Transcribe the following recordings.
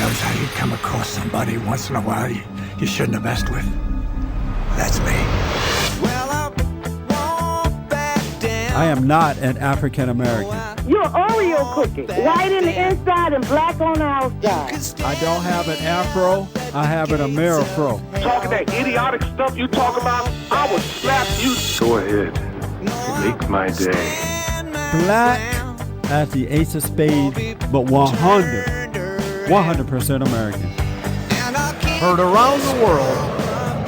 knows how you come across somebody once in a while you shouldn't have messed with. That's me. I am not an African American. You're an Oreo cookie. White in the inside and black on the outside. I don't have an afro. I have an Amerifro. Talking that idiotic stuff you talk about, I will slap you. Go ahead. Make my day. Black as the ace of spades, but 100% American. Heard around the world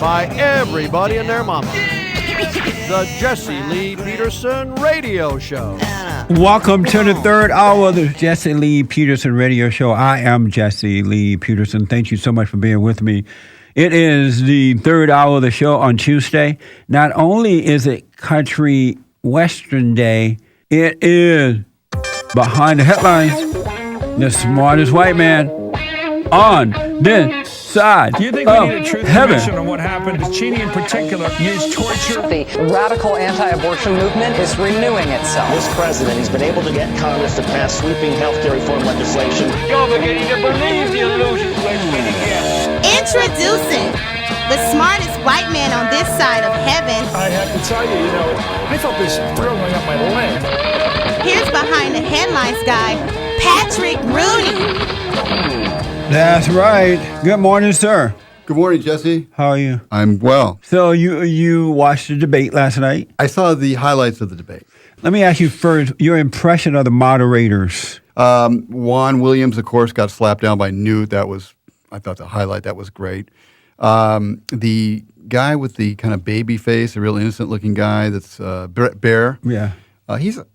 by everybody and their mama. The Jesse Lee Peterson Radio Show. Welcome to the third hour of the Jesse Lee Peterson Radio Show. I am Jesse Lee Peterson. Thank you so much for being with me. It is the third hour of the show on Tuesday. Not only is it Country Western Day, it is Behind the Headlines, the smartest white man on this side. Do you think we need a truth heaven. commission on what happened? Cheney in particular used torture. The radical anti-abortion movement is renewing itself. This president, he's been able to get Congress to pass sweeping health care reform legislation. You're beginning to believe the illusions we're spinning here. Introducing the smartest white man on this side of heaven. I have to tell you, I felt this thrill going up my leg. Here's Behind the Headlines guy, Patrick Rooney. That's right. Good morning, sir. Good morning, Jesse. How are you? I'm well. So you watched the debate last night? I saw the highlights of the debate. Let me ask you first, your impression of the moderators. Juan Williams, of course, got slapped down by Newt. I thought the highlight, that was great. The guy with the kind of baby face, a real innocent-looking guy, that's Bear. Yeah.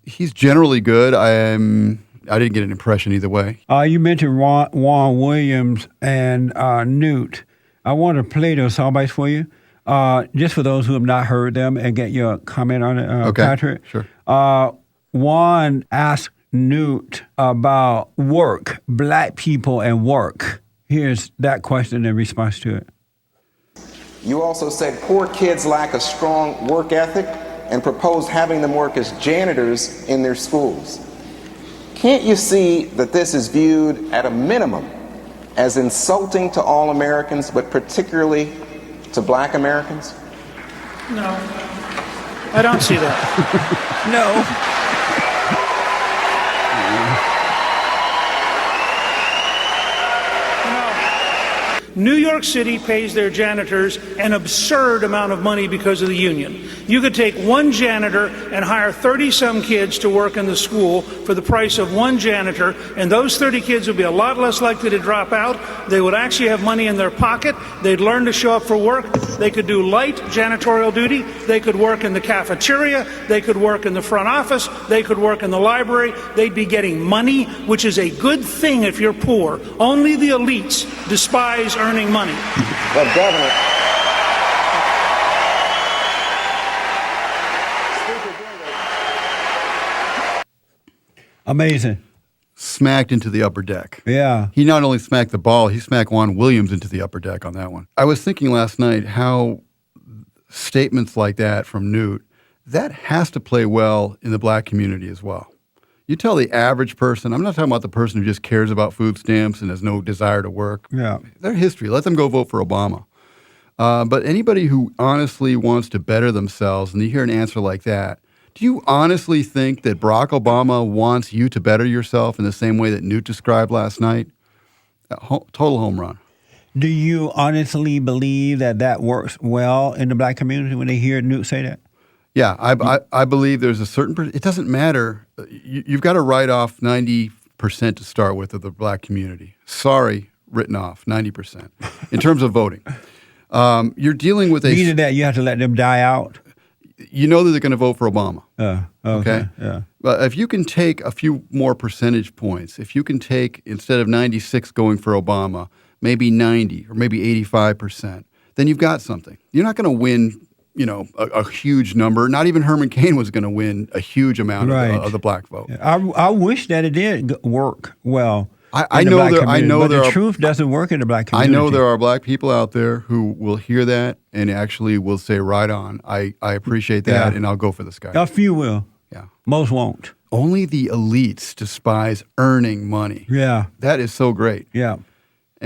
He's generally good. I didn't get an impression either way. You mentioned Juan Williams and Newt. I want to play those sound bites for you, just for those who have not heard them, and get your comment on it, okay, Patrick. Sure. Juan asked Newt about work, black people and work. Here's that question in response to it. You also said poor kids lack a strong work ethic and proposed having them work as janitors in their schools. Can't you see that this is viewed at a minimum as insulting to all Americans, but particularly to black Americans? No, I don't see that. No. New York City pays their janitors an absurd amount of money because of the union. You could take one janitor and hire 30-some kids to work in the school for the price of one janitor, and those 30 kids would be a lot less likely to drop out. They would actually have money in their pocket. They'd learn to show up for work. They could do light janitorial duty. They could work in the cafeteria. They could work in the front office. They could work in the library. They'd be getting money, which is a good thing if you're poor. Only the elites despise earning money. But Governor, Amazing. Smacked into the upper deck. Yeah. He not only smacked the ball, he smacked Juan Williams into the upper deck on that one. I was thinking last night how statements like that from Newt, that has to play well in the black community as well. You tell the average person, I'm not talking about the person who just cares about food stamps and has no desire to work. Yeah. Their history. Let them go vote for Obama. But anybody who honestly wants to better themselves, and you hear an answer like that, do you honestly think that Barack Obama wants you to better yourself in the same way that Newt described last night? Total home run. Do you honestly believe that works well in the black community when they hear Newt say that? Yeah, I believe there's a certain it doesn't matter. You've got to write off 90% to start with of the black community. Sorry, written off 90% in terms of voting. You're dealing with Meaning that you have to let them die out? You know that they're going to vote for Obama. Okay. Yeah. But if you can take a few more percentage points, if you can take, instead of 96 going for Obama, maybe 90 or maybe 85%, then you've got something. You're not going to win a huge number. Not even Herman Cain was going to win a huge amount of the black vote. I wish that it did work well. I know the truth doesn't work in the black community. I know there are black people out there who will hear that and actually will say, right on. I appreciate that, and I'll go for this guy. A few will. Yeah. Most won't. Only the elites despise earning money. Yeah. That is so great. Yeah.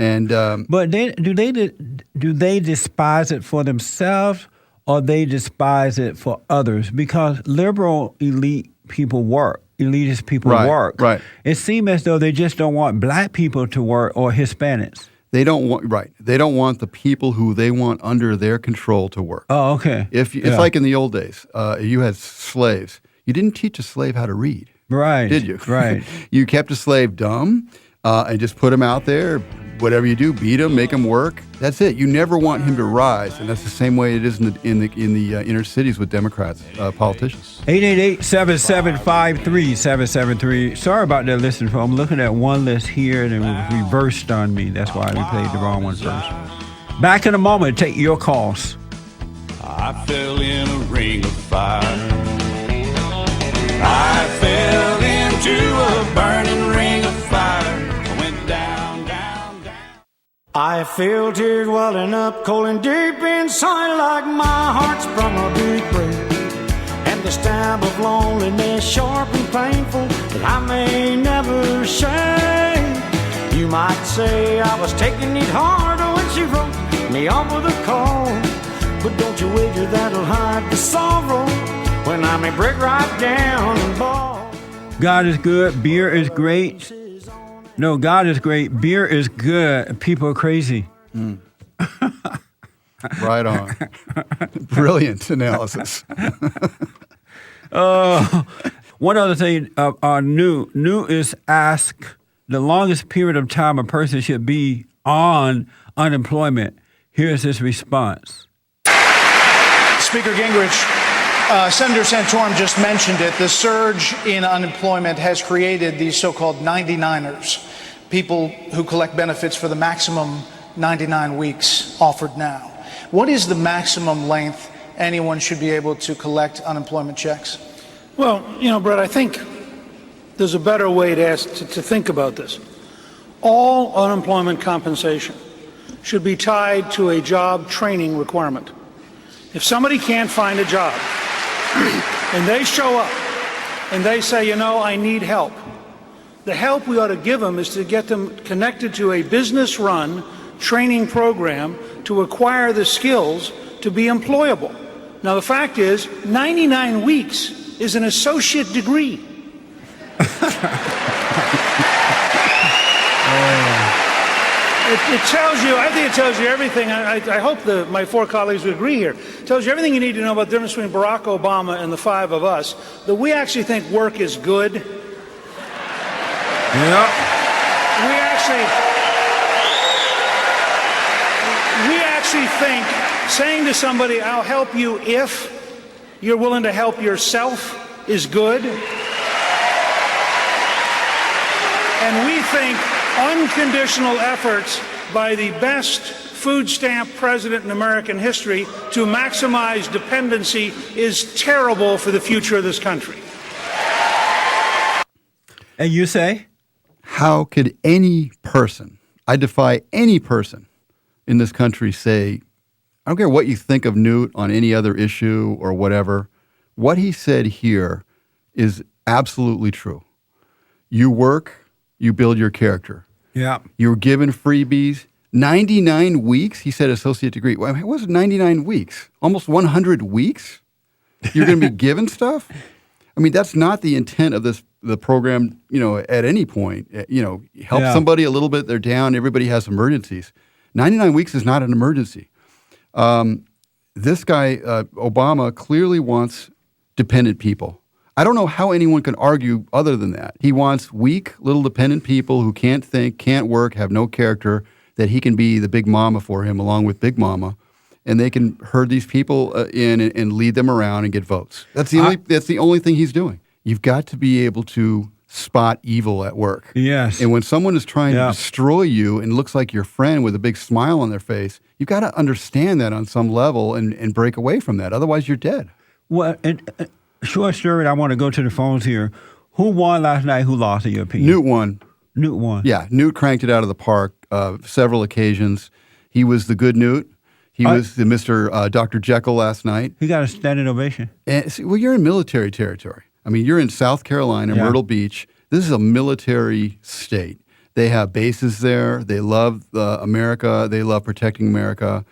And but do they despise it for themselves, or they despise it for others? Because liberal elite people work. Elitist people work. Right. It seems as though they just don't want black people to work or Hispanics. They don't want the people who they want under their control to work. Oh, okay. It's like in the old days. You had slaves. You didn't teach a slave how to read. Right. Did you? Right. You kept a slave dumb and just put him out there. Whatever you do, beat him, make him work. That's it. You never want him to rise, and that's the same way it is in the inner cities with Democrats, politicians. 888-775-3773. Sorry about that, listening. I'm looking at one list here, and it was reversed on me. That's why we played the wrong one first. Back in a moment. Take your calls. I fell in a ring of fire. I fell into a burning ring of fire. I went down, down, down. I feel tears welling up, cold and deep inside, like my heart's from a big break. And the stab of loneliness, sharp and painful, that I may never shake. You might say I was taking it hard when she wrote me off with a call. But don't you wager that'll hide the sorrow when I may break right down and bawl. God is good. Beer is great. No, God is great. Beer is good. People are crazy. Right on. Brilliant analysis. One other thing, New is asked the longest period of time a person should be on unemployment. Here's his response. Speaker Gingrich, Senator Santorum just mentioned it. The surge in unemployment has created these so-called 99ers, people who collect benefits for the maximum 99 weeks offered now. What is the maximum length anyone should be able to collect unemployment checks? Well, Brett, I think there's a better way to think about this. All unemployment compensation should be tied to a job training requirement. If somebody can't find a job and they show up and they say, I need help, the help we ought to give them is to get them connected to a business-run training program to acquire the skills to be employable. Now, the fact is, 99 weeks is an associate degree. It tells you, I think it tells you everything. I hope my four colleagues would agree here. It tells you everything you need to know about the difference between Barack Obama and the five of us, that we actually think work is good. Yeah. We actually think saying to somebody, I'll help you if you're willing to help yourself is good. And we think unconditional efforts by the best food stamp president in American history to maximize dependency is terrible for the future of this country. And you say? How could any person, I defy any person in this country, say, I don't care what you think of Newt on any other issue or whatever, what he said here is absolutely true. You work, you build your character. Yeah. You were given freebies. 99 weeks, he said, associate degree. Well, it was 99 weeks, almost 100 weeks. You're going to be given stuff? I mean, that's not the intent of the program, at any point. Help somebody a little bit, they're down, everybody has emergencies. 99 weeks is not an emergency. This guy, Obama, clearly wants dependent people. I don't know how anyone can argue other than that. He wants weak, little dependent people who can't think, can't work, have no character, that he can be the big mama for him along with Big Mama, and they can herd these people in and lead them around and get votes. That's the only thing he's doing. You've got to be able to spot evil at work. Yes. And when someone is trying to destroy you and looks like your friend with a big smile on their face, you've got to understand that on some level and break away from that. Otherwise, you're dead. Well, short story, I want to go to the phones here. Who won last night? Who lost, in your opinion? Newt won. Newt won. Yeah, Newt cranked it out of the park several occasions. He was the good Newt. He was the Mr. Dr. Jekyll last night. He got a standing ovation. And, well, you're in military territory. I mean, you're in South Carolina, Myrtle Beach. This is a military state. They have bases there. They love America. They love protecting America.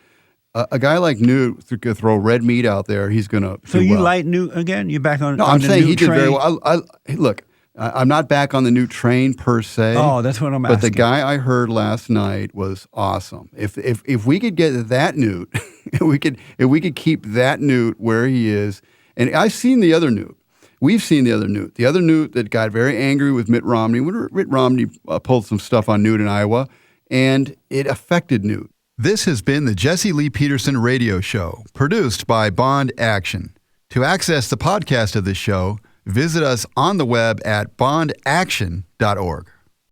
A guy like Newt could throw red meat out there. He's going to. So you like Newt again? You're back on? No, on I'm the saying Newt he did train? very well. Look, I'm not back on the Newt train per se. Oh, that's what I'm asking. But the guy I heard last night was awesome. If we could get that Newt, if we could keep that Newt where he is, and I've seen the other Newt. We've seen the other Newt. The other Newt that got very angry with Mitt Romney. Mitt Romney pulled some stuff on Newt in Iowa, and it affected Newt. This has been the Jesse Lee Peterson Radio Show, produced by Bond Action. To access the podcast of this show, visit us on the web at bondaction.org.